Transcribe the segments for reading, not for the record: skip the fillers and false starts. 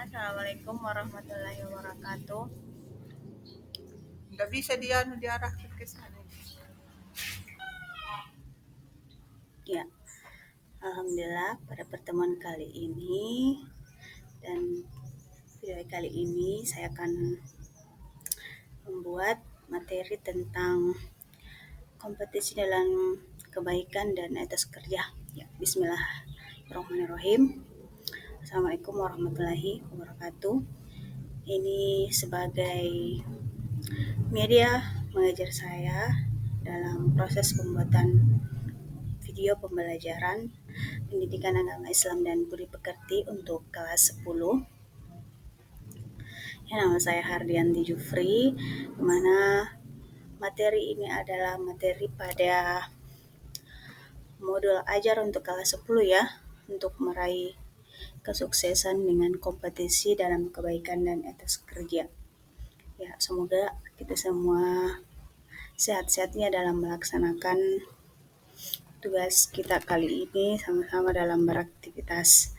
Assalamualaikum warahmatullahi wabarakatuh. Nggak bisa diarahkan ke sana. Ya, alhamdulillah pada pertemuan kali ini dan video kali ini saya akan membuat materi tentang kompetisi dalam kebaikan dan etos kerja. Ya, bismillahirrahmanirrahim. Assalamualaikum warahmatullahi wabarakatuh. Ini sebagai media mengajar saya dalam proses pembuatan video pembelajaran Pendidikan Agama Islam dan Budi Pekerti untuk kelas 10. Ya, nama saya Hardianti Jufri, di mana materi ini adalah materi pada modul ajar untuk kelas 10 ya, untuk meraih kesuksesan dengan kompetisi dalam kebaikan dan etos kerja. Ya, semoga kita semua sehat-sehatnya dalam melaksanakan tugas kita kali ini sama-sama dalam beraktivitas.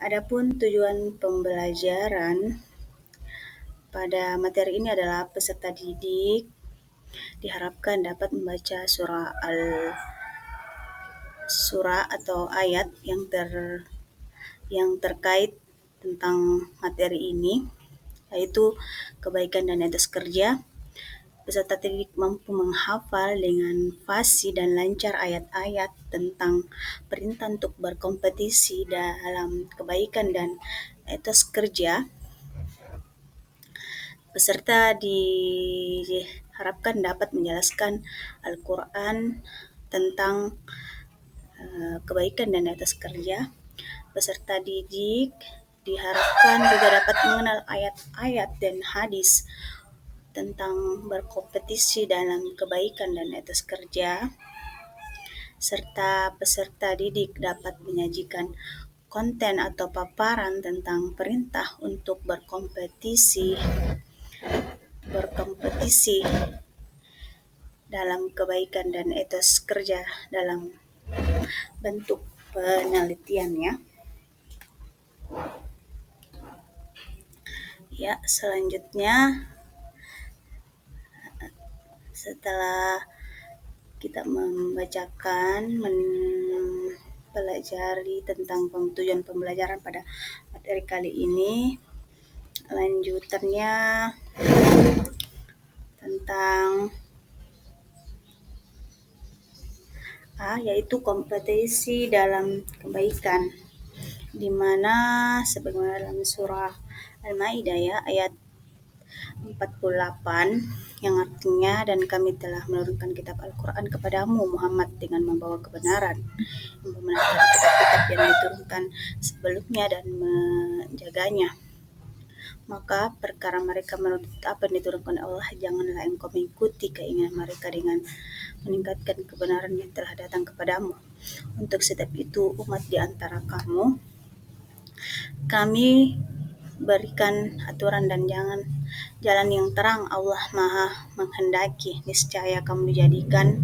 Adapun tujuan pembelajaran pada materi ini adalah peserta didik diharapkan dapat membaca surah atau ayat yang terkait tentang materi ini, yaitu kebaikan dan etos kerja. Peserta didik mampu menghafal dengan fasih dan lancar ayat-ayat tentang perintah untuk berkompetisi dalam kebaikan dan etos kerja. Peserta diharapkan dapat menjelaskan Al-Quran tentang kebaikan dan etos kerja. Peserta didik diharapkan juga dapat mengenal ayat-ayat dan hadis tentang berkompetisi dalam kebaikan dan etos kerja, serta peserta didik dapat menyajikan konten atau paparan tentang perintah untuk berkompetisi dalam kebaikan dan etos kerja dalam bentuk penelitiannya. Ya, selanjutnya setelah kita mempelajari tentang tujuan pembelajaran pada materi kali ini, lanjutannya tentang yaitu kompetisi dalam kebaikan, di mana sebagaimana dalam surah Al-Maidah ya, ayat 48 yang artinya, dan kami telah menurunkan kitab Al-Quran kepadamu Muhammad dengan membawa kebenaran, membenarkan kitab-kitab yang diturunkan sebelumnya dan menjaganya. Maka perkara mereka menurut apa yang diturunkan Allah, janganlah engkau mengikuti keinginan mereka dengan meningkatkan kebenaran yang telah datang kepadamu. Untuk setiap itu umat di antara kamu kami berikan aturan dan jalan yang terang. Allah Maha menghendaki, niscaya kamu dijadikan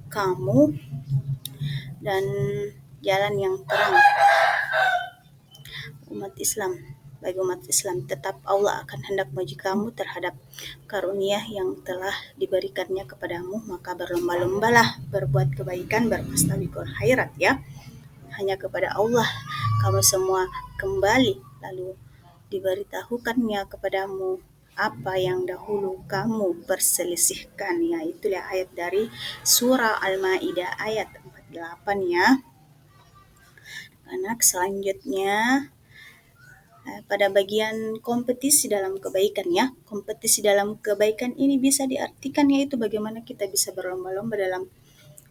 kamu dan jalan yang terang bagi umat Islam. Tetap Allah akan hendak menguji kamu terhadap karunia yang telah diberikannya kepadamu, maka berlomba-lombalah berbuat kebaikan, berfastabiqul khairat ya. Hanya kepada Allah kamu semua kembali, lalu diberitahukannya kepadamu apa yang dahulu kamu perselisihkan. Ya, itulah ayat dari surah Al-Maidah ayat 48 ya. Anak selanjutnya pada bagian kompetisi dalam kebaikan ya. Kompetisi dalam kebaikan ini bisa diartikan yaitu bagaimana kita bisa berlomba-lomba dalam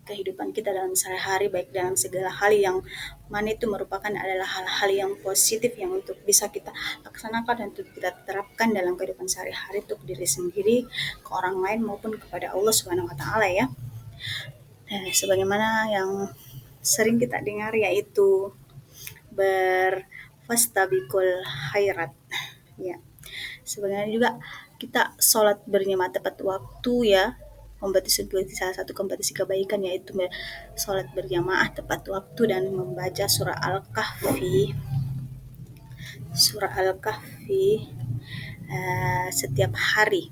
kehidupan kita dalam sehari-hari, baik dalam segala hal yang mana itu merupakan adalah hal-hal yang positif yang untuk bisa kita laksanakan dan untuk kita terapkan dalam kehidupan sehari-hari untuk diri sendiri, ke orang lain maupun kepada Allah Subhanahu wa taala ya. Sebagaimana yang sering kita dengar yaitu berfastabiqul khairat ya. Sebenarnya juga kita sholat berjamaah tepat waktu ya. Salah satu kompetisi kebaikan yaitu sholat berjamaah tepat waktu dan membaca surah Al-Kahfi surah Al-Kahfi setiap hari.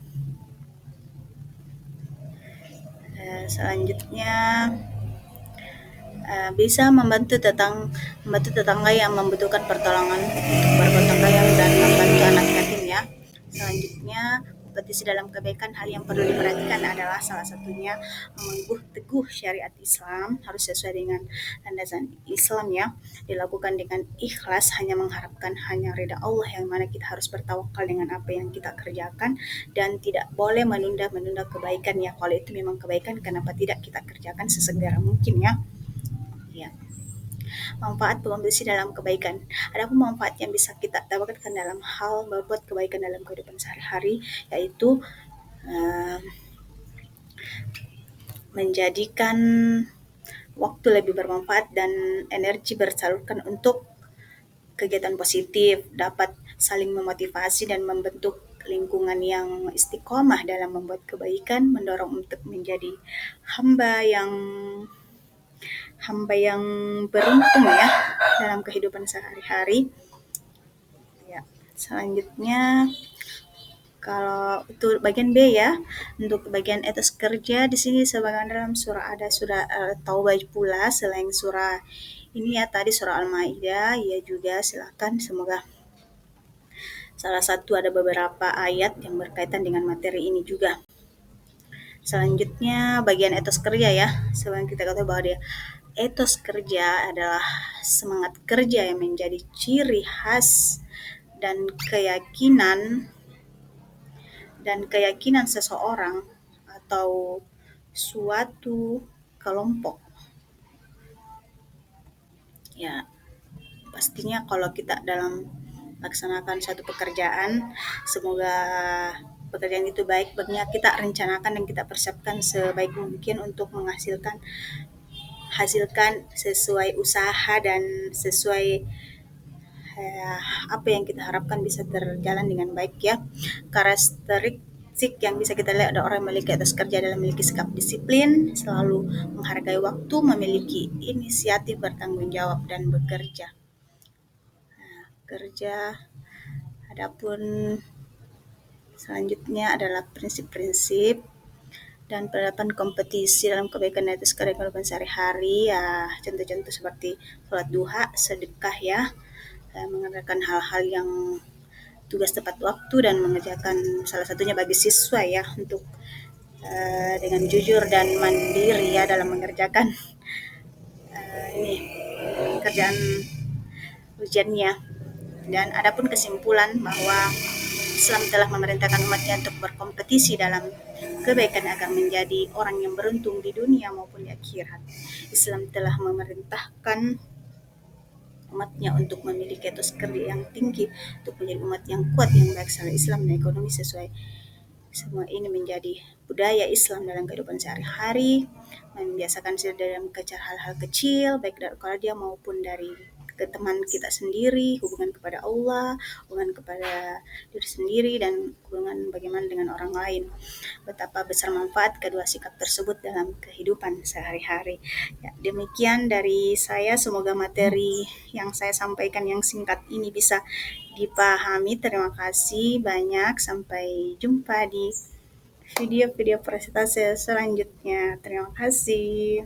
Selanjutnya bisa membantu tetangga yang membutuhkan pertolongan untuk bergotong royong dan membantu anak yatim ya. Selanjutnya, kompetisi dalam kebaikan, hal yang perlu diperhatikan adalah salah satunya mengukuh teguh syariat Islam, harus sesuai dengan landasan Islam ya, dilakukan dengan ikhlas, hanya mengharapkan hanya ridha Allah, yang mana kita harus bertawakal dengan apa yang kita kerjakan dan tidak boleh menunda-menunda kebaikan ya. Kalau itu memang kebaikan, kenapa tidak kita kerjakan sesegera mungkin ya. Ya, manfaat berkontribusi dalam kebaikan. Adapun manfaat yang bisa kita dapatkan dalam hal berbuat kebaikan dalam kehidupan sehari-hari, yaitu uh, menjadikan waktu lebih bermanfaat dan energi bersalurkan untuk kegiatan positif, dapat saling memotivasi dan membentuk lingkungan yang istiqomah dalam membuat kebaikan, mendorong untuk menjadi hamba yang hamba yang beruntung ya dalam kehidupan sehari-hari. Ya, selanjutnya kalau itu bagian B ya. Untuk bagian etos kerja di sini sebagian dalam surah ada surah Taubah pula selain surah ini ya tadi surah Al-Maidah ya juga silakan semoga salah satu ada beberapa ayat yang berkaitan dengan materi ini juga. Selanjutnya bagian etos kerja ya. Sebelum kita katakan bahwa dia etos kerja adalah semangat kerja yang menjadi ciri khas dan keyakinan seseorang atau suatu kelompok. Ya, pastinya kalau kita dalam laksanakan suatu pekerjaan, semoga pekerjaan itu baik, baiknya kita rencanakan dan kita persiapkan sebaik mungkin untuk hasilkan sesuai usaha dan sesuai apa yang kita harapkan bisa berjalan dengan baik ya. Karakteristik yang bisa kita lihat ada orang yang memiliki etos kerja dalam memiliki sikap disiplin, selalu menghargai waktu, memiliki inisiatif, bertanggung jawab dan bekerja. Kerja. Adapun selanjutnya adalah prinsip-prinsip dan penerapan kompetisi dalam kebaikan etos kerja kehidupan sehari-hari ya, contoh-contoh seperti sholat duha, sedekah ya, mengerjakan hal-hal yang tugas tepat waktu dan mengerjakan salah satunya bagi siswa ya untuk dengan jujur dan mandiri ya dalam mengerjakan ini kerjaan ujiannya. Dan adapun kesimpulan bahwa Islam telah memerintahkan umatnya untuk berkompetisi dalam kebaikan agar menjadi orang yang beruntung di dunia maupun di akhirat. Islam telah memerintahkan umatnya untuk memiliki etos kerja yang tinggi, untuk menjadi umat yang kuat yang baik secara Islam dan ekonomi sesuai. Semua ini menjadi budaya Islam dalam kehidupan sehari-hari, membiasakan diri dalam hal-hal kecil, baik dari keluarga maupun dari ke teman kita sendiri, hubungan kepada Allah, hubungan kepada diri sendiri, dan hubungan bagaimana dengan orang lain. Betapa besar manfaat kedua sikap tersebut dalam kehidupan sehari-hari. Ya, demikian dari saya, semoga materi yang saya sampaikan yang singkat ini bisa dipahami. Terima kasih banyak, sampai jumpa di video-video presentasi selanjutnya. Terima kasih.